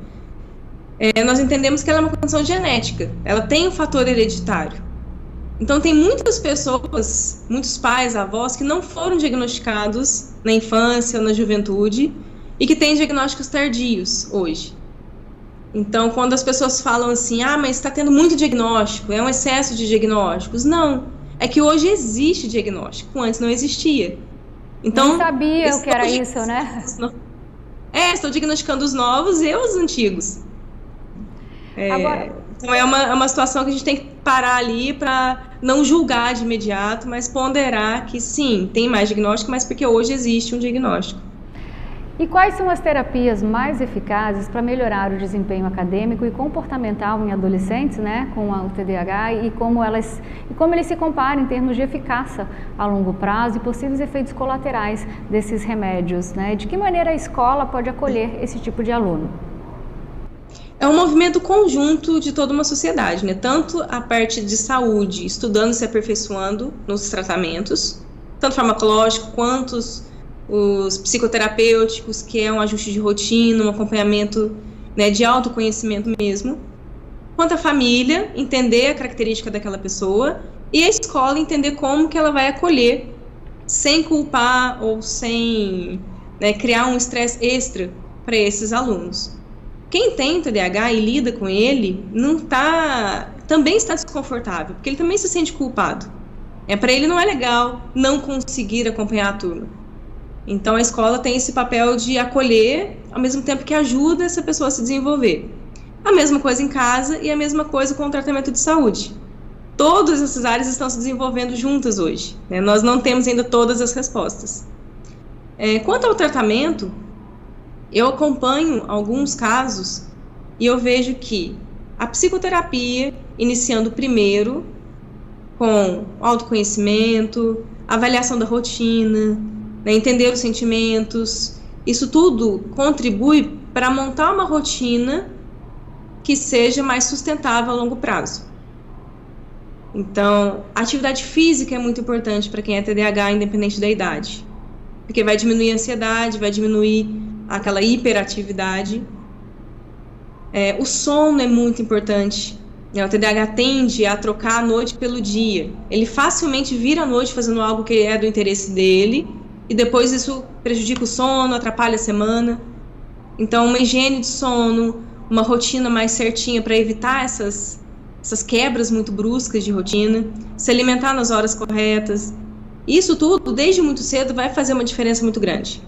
nós entendemos que ela é uma condição genética, ela tem um fator hereditário. Então tem muitas pessoas, muitos pais, avós, que não foram diagnosticados na infância ou na juventude e que têm diagnósticos tardios hoje. Então quando as pessoas falam assim, mas está tendo muito diagnóstico, é um excesso de diagnósticos, não. É que hoje existe diagnóstico, antes não existia. Então, não sabia o que era isso, né? Estou diagnosticando os novos e os antigos. Agora, então é uma situação que a gente tem que parar ali para não julgar de imediato, mas ponderar que sim, tem mais diagnóstico, mas porque hoje existe um diagnóstico. E quais são as terapias mais eficazes para melhorar o desempenho acadêmico e comportamental em adolescentes, né, com o TDAH, e como eles se comparam em termos de eficácia a longo prazo e possíveis efeitos colaterais desses remédios, né? De que maneira a escola pode acolher esse tipo de aluno? É um movimento conjunto de toda uma sociedade, né? Tanto a parte de saúde, estudando e se aperfeiçoando nos tratamentos, tanto farmacológico quanto os psicoterapêuticos, que é um ajuste de rotina, um acompanhamento né, de autoconhecimento mesmo, quanto a família entender a característica daquela pessoa e a escola entender como que ela vai acolher sem culpar ou sem, né, criar um estresse extra para esses alunos. Quem tem TDAH e lida com ele também está desconfortável, porque ele também se sente culpado. Para ele não é legal não conseguir acompanhar a turma. Então a escola tem esse papel de acolher, ao mesmo tempo que ajuda essa pessoa a se desenvolver. A mesma coisa em casa e a mesma coisa com o tratamento de saúde. Todas essas áreas estão se desenvolvendo juntas hoje, né? Nós não temos ainda todas as respostas. Quanto ao tratamento, eu acompanho alguns casos e eu vejo que a psicoterapia, iniciando primeiro com autoconhecimento, avaliação da rotina, né, entender os sentimentos, isso tudo contribui para montar uma rotina que seja mais sustentável a longo prazo. Então, a atividade física é muito importante para quem é TDAH, independente da idade, porque vai diminuir a ansiedade, vai diminuir aquela hiperatividade. O sono é muito importante. O TDAH tende a trocar a noite pelo dia. Ele facilmente vira a noite fazendo algo que é do interesse dele, e depois isso prejudica o sono, atrapalha a semana. Então, uma higiene de sono, uma rotina mais certinha para evitar essas quebras muito bruscas de rotina, se alimentar nas horas corretas. Isso tudo, desde muito cedo, vai fazer uma diferença muito grande.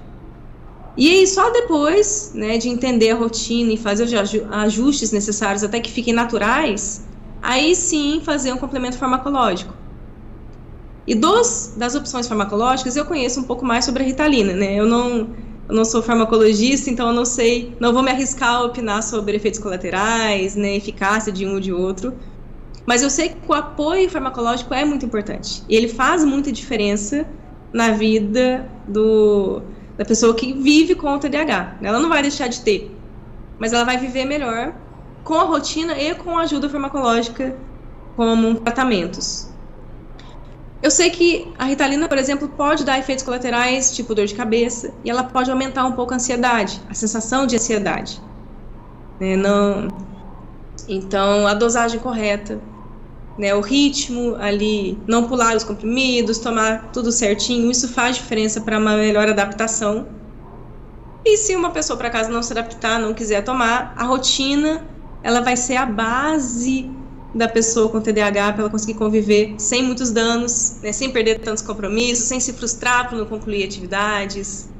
E aí, só depois, né, de entender a rotina e fazer os ajustes necessários até que fiquem naturais, aí sim fazer um complemento farmacológico. E das opções farmacológicas, eu conheço um pouco mais sobre a Ritalina, né? Eu não sou farmacologista, então eu não vou me arriscar a opinar sobre efeitos colaterais, né, eficácia de um ou de outro. Mas eu sei que o apoio farmacológico é muito importante. E ele faz muita diferença na vida da pessoa que vive com o TDAH. Ela não vai deixar de ter, mas ela vai viver melhor com a rotina e com a ajuda farmacológica como tratamentos. Eu sei que a Ritalina, por exemplo, pode dar efeitos colaterais, tipo dor de cabeça, e ela pode aumentar um pouco a ansiedade, a sensação de ansiedade. Então, a dosagem correta, né, o ritmo ali, não pular os comprimidos, tomar tudo certinho, isso faz diferença para uma melhor adaptação. E se uma pessoa, por acaso, não se adaptar, não quiser tomar, a rotina, ela vai ser a base da pessoa com TDAH para ela conseguir conviver sem muitos danos, né, sem perder tantos compromissos, sem se frustrar por não concluir atividades.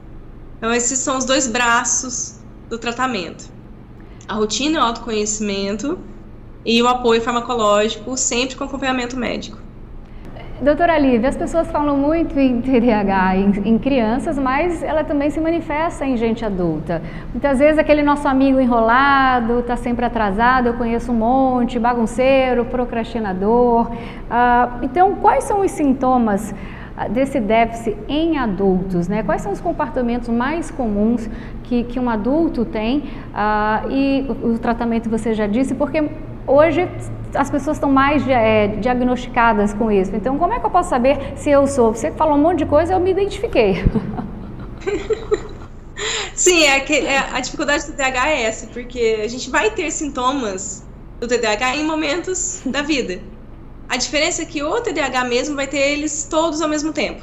Então, esses são os dois braços do tratamento. A rotina e o autoconhecimento e o apoio farmacológico, sempre com acompanhamento médico. Doutora Lívia, as pessoas falam muito em TDAH em crianças, mas ela também se manifesta em gente adulta. Muitas vezes aquele nosso amigo enrolado, está sempre atrasado, eu conheço um monte, bagunceiro, procrastinador. Então, quais são os sintomas desse déficit em adultos, né? Quais são os comportamentos mais comuns que um adulto tem? E o tratamento você já disse, porque hoje as pessoas estão mais diagnosticadas com isso. Então, como é que eu posso saber se eu sou? Você falou um monte de coisa, eu me identifiquei. Sim, a dificuldade do TDAH é essa, porque a gente vai ter sintomas do TDAH em momentos da vida. A diferença é que o TDAH mesmo vai ter eles todos ao mesmo tempo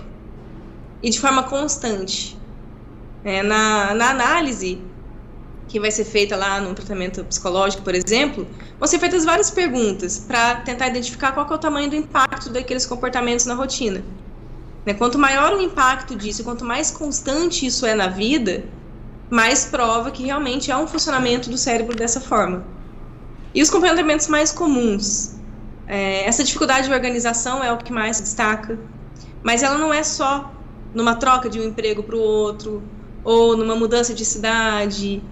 e de forma constante. Na análise que vai ser feita lá no tratamento psicológico, por exemplo, vão ser feitas várias perguntas para tentar identificar qual que é o tamanho do impacto daqueles comportamentos na rotina. Quanto maior o impacto disso, quanto mais constante isso é na vida, mais prova que realmente há um funcionamento do cérebro dessa forma. E os comportamentos mais comuns, essa dificuldade de organização é o que mais se destaca, mas ela não é só numa troca de um emprego para o outro, ou numa mudança de cidade,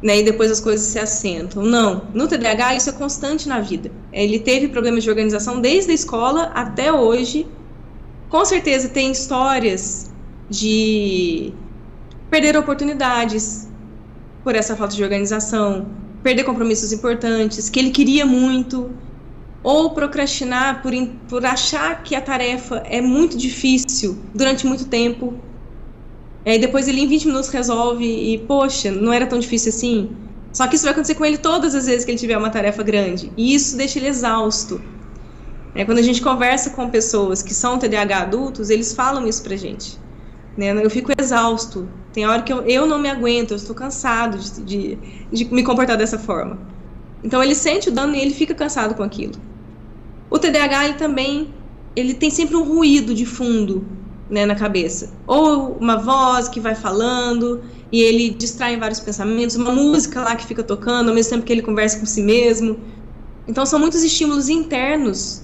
né, e depois as coisas se assentam. Não, no TDAH isso é constante na vida. Ele teve problemas de organização desde a escola até hoje. Com certeza tem histórias de perder oportunidades por essa falta de organização, perder compromissos importantes que ele queria muito, ou procrastinar por achar que a tarefa é muito difícil durante muito tempo. E depois ele em 20 minutos resolve e, poxa, não era tão difícil assim. Só que isso vai acontecer com ele todas as vezes que ele tiver uma tarefa grande. E isso deixa ele exausto. Quando a gente conversa com pessoas que são TDAH adultos, eles falam isso pra gente. Eu fico exausto. Tem hora que eu não me aguento, eu estou cansado de me comportar dessa forma. Então ele sente o dano e ele fica cansado com aquilo. O TDAH, ele tem sempre um ruído de fundo, na cabeça. Ou uma voz que vai falando e ele distrai em vários pensamentos, uma música lá que fica tocando ao mesmo tempo que ele conversa com si mesmo. Então são muitos estímulos internos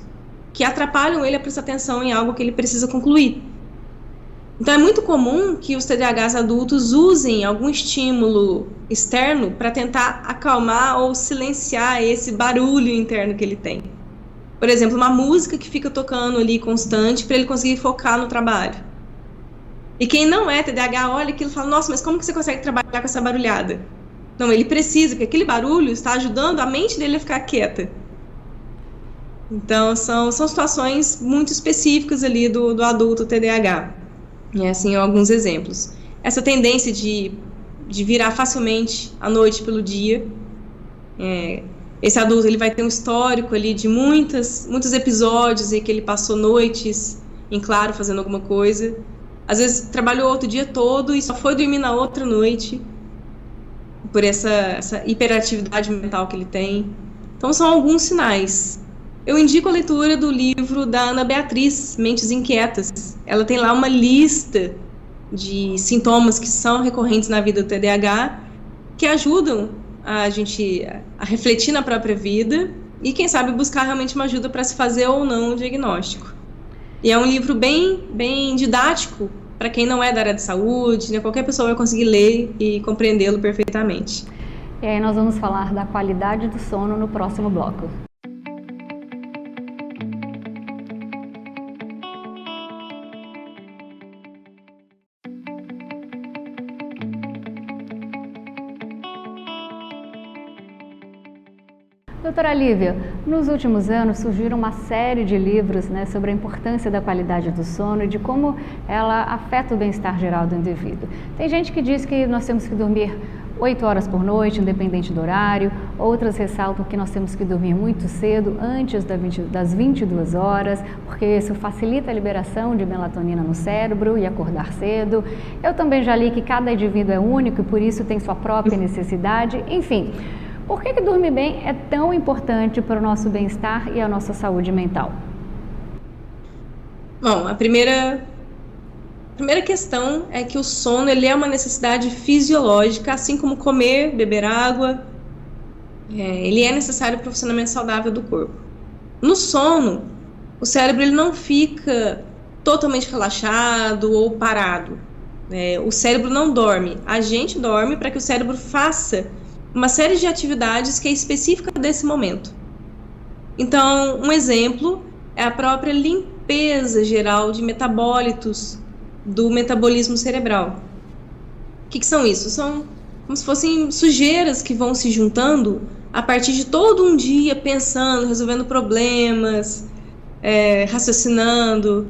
que atrapalham ele a prestar atenção em algo que ele precisa concluir. Então é muito comum que os TDAHs adultos usem algum estímulo externo para tentar acalmar ou silenciar esse barulho interno que ele tem. Por exemplo, uma música que fica tocando ali constante para ele conseguir focar no trabalho. E quem não é TDAH olha aquilo e fala, nossa, mas como que você consegue trabalhar com essa barulhada? Não, ele precisa, porque aquele barulho está ajudando a mente dele a ficar quieta. Então são situações muito específicas ali do adulto TDAH. E assim, alguns exemplos. Essa tendência de virar facilmente à noite pelo dia. Esse adulto ele vai ter um histórico ali de muitos episódios em que ele passou noites em claro fazendo alguma coisa. Às vezes trabalhou outro dia todo e só foi dormir na outra noite. Por essa hiperatividade mental que ele tem. Então são alguns sinais. Eu indico a leitura do livro da Ana Beatriz, Mentes Inquietas. Ela tem lá uma lista de sintomas que são recorrentes na vida do TDAH, que ajudam a gente a refletir na própria vida e, quem sabe, buscar realmente uma ajuda para se fazer ou não o diagnóstico. E é um livro bem didático para quem não é da área de saúde, qualquer pessoa vai conseguir ler e compreendê-lo perfeitamente. E aí nós vamos falar da qualidade do sono no próximo bloco. Doutora Lívia, nos últimos anos surgiram uma série de livros sobre a importância da qualidade do sono e de como ela afeta o bem-estar geral do indivíduo. Tem gente que diz que nós temos que dormir 8 horas por noite, independente do horário. Outras ressaltam que nós temos que dormir muito cedo, antes das 22 horas, porque isso facilita a liberação de melatonina no cérebro e acordar cedo. Eu também já li que cada indivíduo é único e por isso tem sua própria necessidade. Enfim, por que dormir bem é tão importante para o nosso bem-estar e a nossa saúde mental? Bom, a primeira questão é que o sono ele é uma necessidade fisiológica, assim como comer, beber água. Ele é necessário para o funcionamento saudável do corpo. No sono, o cérebro ele não fica totalmente relaxado ou parado. O cérebro não dorme. A gente dorme para que o cérebro faça uma série de atividades que é específica desse momento. Então, um exemplo é a própria limpeza geral de metabólitos do metabolismo cerebral. O que são isso? São como se fossem sujeiras que vão se juntando a partir de todo um dia pensando, resolvendo problemas, raciocinando.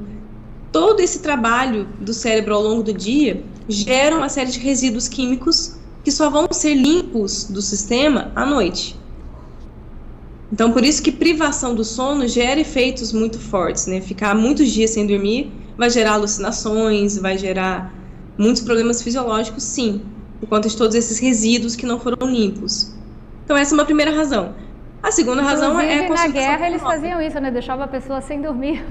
Todo esse trabalho do cérebro ao longo do dia gera uma série de resíduos químicos que só vão ser limpos do sistema à noite. Então, por isso que privação do sono gera efeitos muito fortes, Ficar muitos dias sem dormir vai gerar alucinações, vai gerar muitos problemas fisiológicos, sim, por conta de todos esses resíduos que não foram limpos. Então, essa é uma primeira razão. A segunda razão é a na guerra eles faziam isso, Deixava a pessoa sem dormir.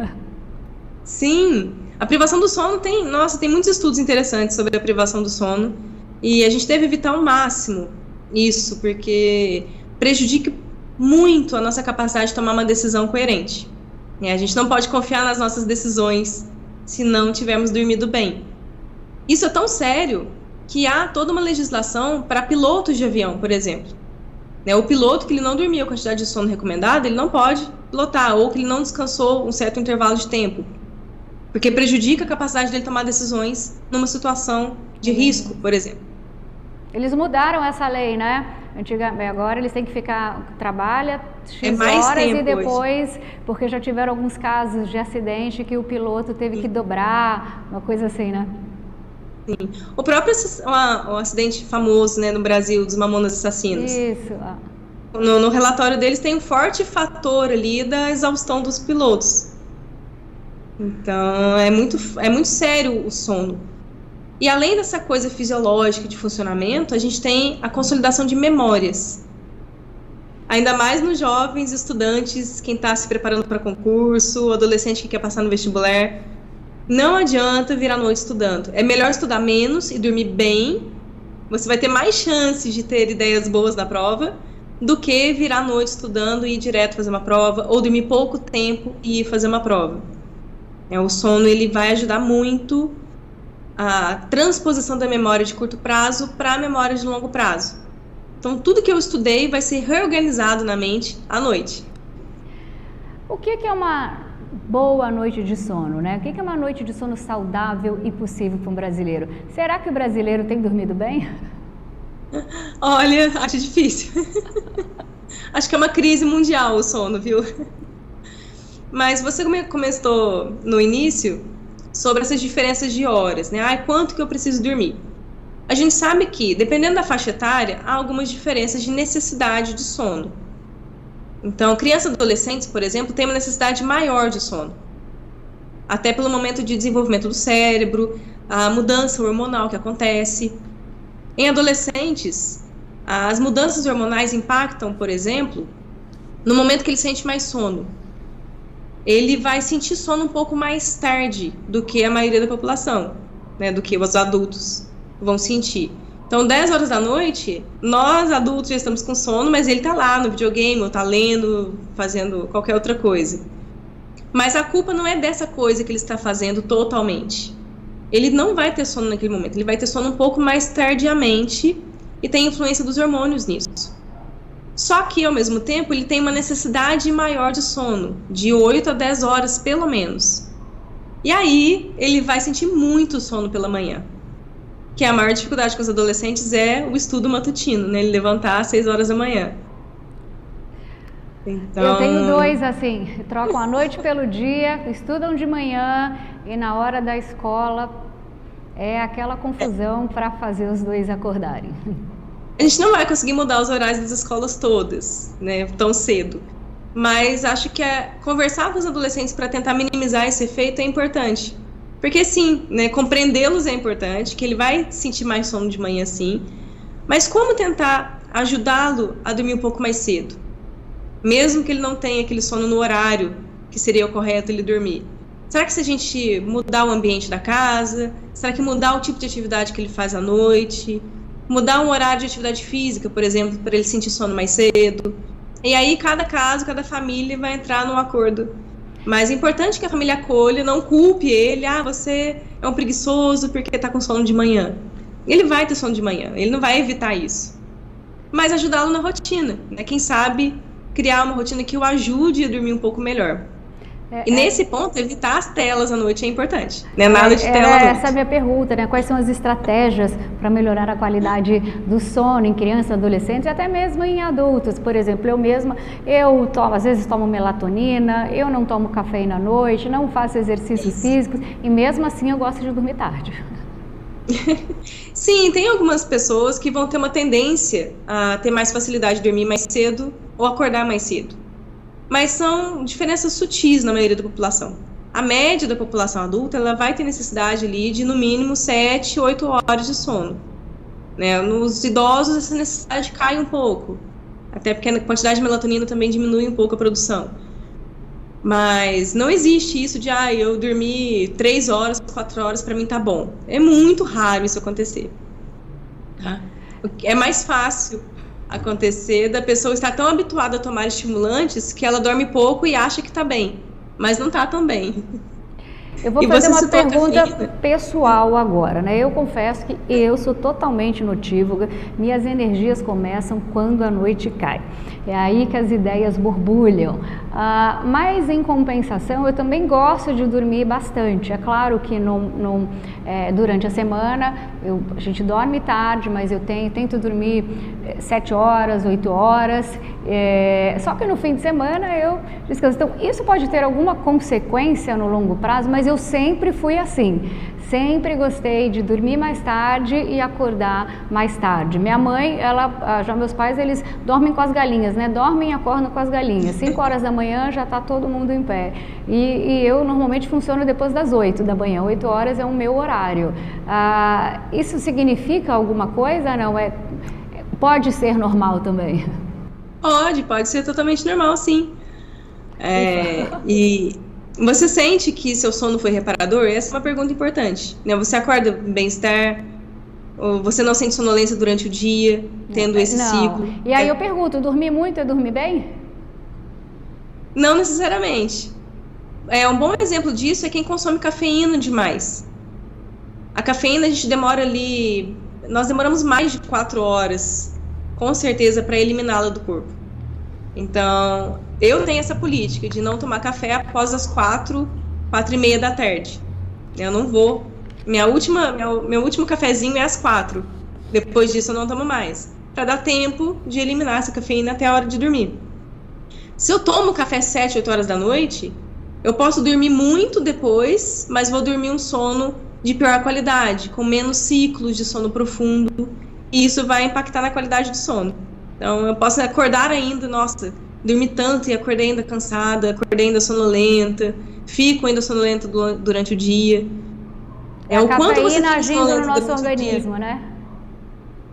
Sim, a privação do sono tem muitos estudos interessantes sobre a privação do sono. E a gente deve evitar ao máximo isso, porque prejudica muito a nossa capacidade de tomar uma decisão coerente. A gente não pode confiar nas nossas decisões se não tivermos dormido bem. Isso é tão sério que há toda uma legislação para pilotos de avião, por exemplo. O piloto que ele não dormiu a quantidade de sono recomendada, ele não pode pilotar, ou que ele não descansou um certo intervalo de tempo, porque prejudica a capacidade dele tomar decisões numa situação de risco, por exemplo. Eles mudaram essa lei, Agora eles têm que trabalha X horas e depois, hoje. Porque já tiveram alguns casos de acidente que o piloto teve que dobrar, uma coisa assim, O próprio o acidente famoso, né, no Brasil, dos Mamonas Assassinos. Isso. No relatório deles tem um forte fator ali da exaustão dos pilotos. Então, é muito sério o sono. E além dessa coisa fisiológica de funcionamento, a gente tem a consolidação de memórias. Ainda mais nos jovens estudantes, quem está se preparando para concurso, o adolescente que quer passar no vestibular. Não adianta vir à noite estudando. É melhor estudar menos e dormir bem. Você vai ter mais chances de ter ideias boas na prova do que vir à noite estudando e ir direto fazer uma prova, ou dormir pouco tempo e ir fazer uma prova. O sono ele vai ajudar muito a transposição da memória de curto prazo para a memória de longo prazo. Então, tudo que eu estudei vai ser reorganizado na mente à noite. O que é uma boa noite de sono, né? O que é uma noite de sono saudável e possível para um brasileiro? Será que o brasileiro tem dormido bem? Olha, acho difícil. Acho que é uma crise mundial o sono, viu? Mas você comentou no início sobre essas diferenças de horas, né? Quanto que eu preciso dormir? A gente sabe que, dependendo da faixa etária, há algumas diferenças de necessidade de sono. Então, crianças e adolescentes, por exemplo, têm uma necessidade maior de sono. Até pelo momento de desenvolvimento do cérebro, a mudança hormonal que acontece. Em adolescentes, as mudanças hormonais impactam, por exemplo, no momento que ele sente mais sono. Ele vai sentir sono um pouco mais tarde do que a maioria da população, né, do que os adultos vão sentir. Então, 10 horas da noite, nós adultos já estamos com sono, mas ele está lá no videogame, ou está lendo, fazendo qualquer outra coisa. Mas a culpa não é dessa coisa que ele está fazendo totalmente. Ele não vai ter sono naquele momento, ele vai ter sono um pouco mais tardiamente e tem influência dos hormônios nisso. Só que, ao mesmo tempo, ele tem uma necessidade maior de sono, de 8 a 10 horas pelo menos. E aí, ele vai sentir muito sono pela manhã. Que a maior dificuldade com os adolescentes é o estudo matutino, né? Ele levantar às 6 horas da manhã. Então... Eu tenho dois assim, trocam a noite pelo dia, estudam de manhã e na hora da escola é aquela confusão para fazer os dois acordarem. A gente não vai conseguir mudar os horários das escolas todas, né, tão cedo. Mas acho que conversar com os adolescentes para tentar minimizar esse efeito é importante. Porque sim, né, compreendê-los é importante, que ele vai sentir mais sono de manhã sim, mas como tentar ajudá-lo a dormir um pouco mais cedo? Mesmo que ele não tenha aquele sono no horário que seria o correto ele dormir. Será que se a gente mudar o ambiente da casa, será que mudar o tipo de atividade que ele faz à noite, mudar um horário de atividade física, por exemplo, para ele sentir sono mais cedo? E aí cada caso, cada família vai entrar num acordo. Mas é importante que a família acolha, não culpe ele, você é um preguiçoso porque está com sono de manhã. Ele vai ter sono de manhã, ele não vai evitar isso. Mas ajudá-lo na rotina, né? Quem sabe criar uma rotina que o ajude a dormir um pouco melhor. E nesse ponto, evitar as telas à noite é importante. Né? Nada de tela à noite. Essa é a minha pergunta, né? Quais são as estratégias para melhorar a qualidade do sono em crianças, adolescentes e até mesmo em adultos? Por exemplo, eu mesma, às vezes tomo melatonina, eu não tomo cafeína à noite, não faço exercícios físicos e mesmo assim eu gosto de dormir tarde. Sim, tem algumas pessoas que vão ter uma tendência a ter mais facilidade de dormir mais cedo ou acordar mais cedo. Mas são diferenças sutis na maioria da população. A média da população adulta ela vai ter necessidade ali de, no mínimo, 7, 8 horas de sono. Né? Nos idosos, essa necessidade cai um pouco, até porque a quantidade de melatonina também diminui um pouco a produção. Mas não existe isso de, eu dormi 3 horas, 4 horas, para mim tá bom. É muito raro isso acontecer. Tá? É mais fácil acontecer da pessoa estar tão habituada a tomar estimulantes que ela dorme pouco e acha que está bem, mas não está tão bem. Eu vou fazer uma pergunta pessoal agora, né? Eu confesso que eu sou totalmente notívaga, minhas energias começam quando a noite cai. É aí que as ideias borbulham. Mas em compensação, eu também gosto de dormir bastante. É claro que durante a semana a gente dorme tarde, mas eu tento dormir 7 horas, 8 horas. Só que no fim de semana eu descanso. Então, isso pode ter alguma consequência no longo prazo, mas mas eu sempre fui assim. Sempre gostei de dormir mais tarde e acordar mais tarde. Minha mãe, já meus pais, eles dormem com as galinhas, né? Dormem e acordam com as galinhas. 5 horas da manhã já está todo mundo em pé. E eu normalmente funciono depois das 8 da manhã. 8 horas é o meu horário. Isso significa alguma coisa? Não, pode ser normal também? Pode ser totalmente normal, sim. E você sente que seu sono foi reparador? Essa é uma pergunta importante, né? Você acorda bem-estar? Ou você não sente sonolência durante o dia, tendo esse ciclo? E aí eu pergunto, dormir muito é dormir bem? Não necessariamente. Um bom exemplo disso é quem consome cafeína demais. A cafeína, a gente demora ali... Nós demoramos mais de 4 horas, com certeza, para eliminá-la do corpo. Então, eu tenho essa política de não tomar café após as 4h30 da tarde. Eu não vou. Meu último cafezinho é às 4. Depois disso eu não tomo mais. Para dar tempo de eliminar essa cafeína até a hora de dormir. Se eu tomo café 7, 8 horas da noite, eu posso dormir muito depois, mas vou dormir um sono de pior qualidade, com menos ciclos de sono profundo. E isso vai impactar na qualidade do sono. Então, eu posso acordar ainda, dormi tanto e acordei ainda cansada, acordei ainda sonolenta, fico ainda sonolenta durante o dia. O quanto você fica agindo no nosso organismo, né?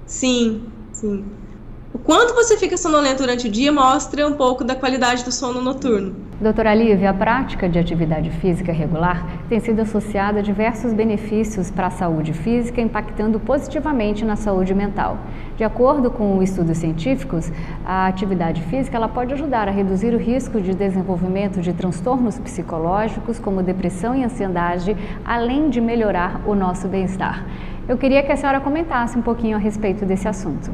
Sim. O quanto você fica sonolento durante o dia mostra um pouco da qualidade do sono noturno. Doutora Lívia, a prática de atividade física regular tem sido associada a diversos benefícios para a saúde física, impactando positivamente na saúde mental. De acordo com estudos científicos, a atividade física ela pode ajudar a reduzir o risco de desenvolvimento de transtornos psicológicos, como depressão e ansiedade, além de melhorar o nosso bem-estar. Eu queria que a senhora comentasse um pouquinho a respeito desse assunto.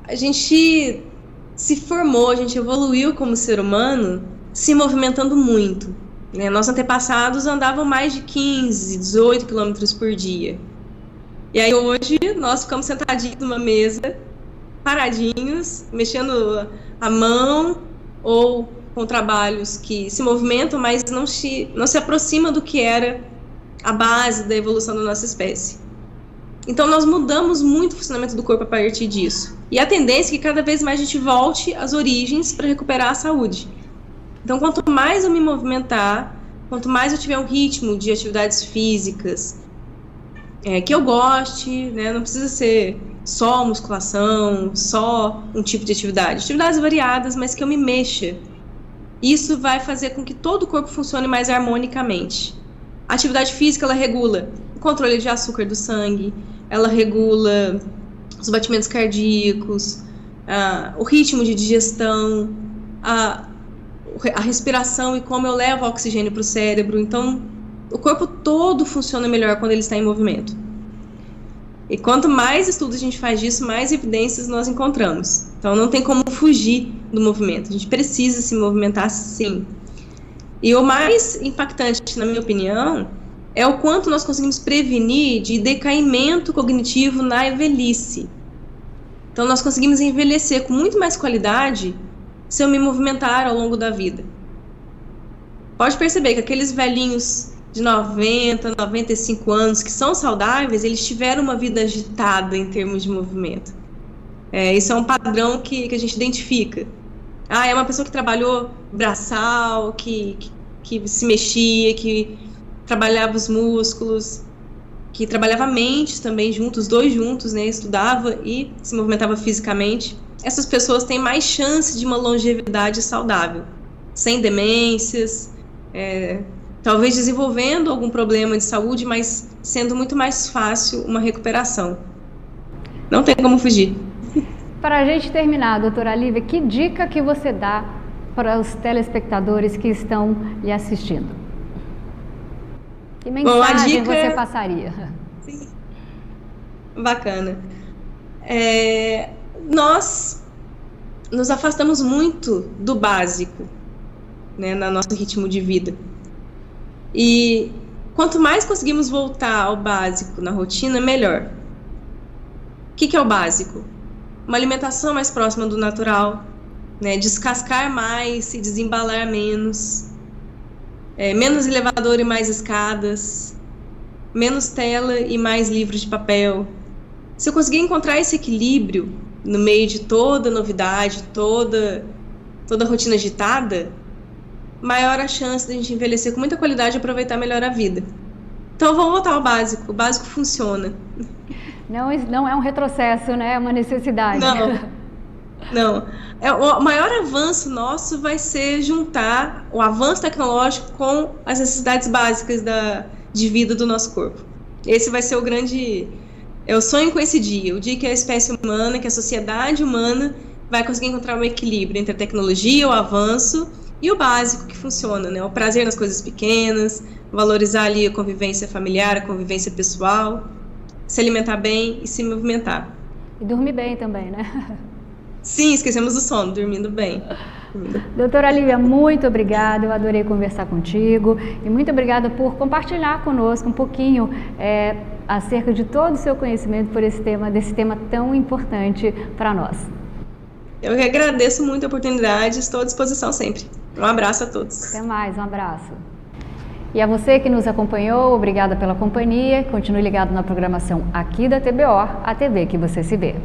A gente se formou, a gente evoluiu como ser humano se movimentando muito, né? Nossos antepassados andavam mais de 15, 18 quilômetros por dia. E aí hoje nós ficamos sentadinhos numa mesa, paradinhos, mexendo a mão ou com trabalhos que se movimentam, mas não se aproxima do que era a base da evolução da nossa espécie. Então, nós mudamos muito o funcionamento do corpo a partir disso. E a tendência é que cada vez mais a gente volte às origens para recuperar a saúde. Então, quanto mais eu me movimentar, quanto mais eu tiver um ritmo de atividades físicas que eu goste, né? Não precisa ser só musculação, só um tipo de atividade. Atividades variadas, mas que eu me mexa. Isso vai fazer com que todo o corpo funcione mais harmonicamente. A atividade física, ela regula o controle de açúcar do sangue, ela regula os batimentos cardíacos, o ritmo de digestão, a respiração e como eu levo o oxigênio para o cérebro. Então, o corpo todo funciona melhor quando ele está em movimento. E quanto mais estudos a gente faz disso, mais evidências nós encontramos. Então, não tem como fugir do movimento. A gente precisa se movimentar, sim. E o mais impactante, na minha opinião, é o quanto nós conseguimos prevenir de decaimento cognitivo na velhice. Então, nós conseguimos envelhecer com muito mais qualidade se eu me movimentar ao longo da vida. Pode perceber que aqueles velhinhos de 90, 95 anos que são saudáveis, eles tiveram uma vida agitada em termos de movimento. Isso é um padrão que a gente identifica. É uma pessoa que trabalhou braçal, que se mexia, que trabalhava os músculos, que trabalhava a mente também juntos, os dois juntos, né? Estudava e se movimentava fisicamente. Essas pessoas têm mais chance de uma longevidade saudável, sem demências, talvez desenvolvendo algum problema de saúde, mas sendo muito mais fácil uma recuperação. Não tem como fugir. Para a gente terminar, doutora Lívia, que dica que você dá para os telespectadores que estão lhe assistindo? Que mensagem você passaria? Sim. Bacana. Nós nos afastamos muito do básico, né, no nosso ritmo de vida. E quanto mais conseguimos voltar ao básico na rotina, melhor. O que é o básico? Uma alimentação mais próxima do natural, né, descascar mais e desembalar menos. menos elevador e mais escadas, menos tela e mais livros de papel. Se eu conseguir encontrar esse equilíbrio no meio de toda novidade, toda rotina agitada, maior a chance de a gente envelhecer com muita qualidade e aproveitar melhor a vida. Então vamos voltar ao básico. O básico funciona. Não é um retrocesso, né? É uma necessidade. Não. O maior avanço nosso vai ser juntar o avanço tecnológico com as necessidades básicas de vida do nosso corpo. Esse vai ser eu sonho com esse dia, o dia que a espécie humana, que a sociedade humana vai conseguir encontrar um equilíbrio entre a tecnologia, o avanço e o básico que funciona, né? O prazer nas coisas pequenas, valorizar ali a convivência familiar, a convivência pessoal, se alimentar bem e se movimentar. E dormir bem também, né? Sim, esquecemos do sono, dormindo bem. Doutora Lívia, muito obrigada, eu adorei conversar contigo e muito obrigada por compartilhar conosco um pouquinho acerca de todo o seu conhecimento desse tema tão importante para nós. Eu que agradeço muito a oportunidade, estou à disposição sempre. Um abraço a todos. Até mais, um abraço. E a você que nos acompanhou, obrigada pela companhia. Continue ligado na programação aqui da TBO, a TV que você se vê.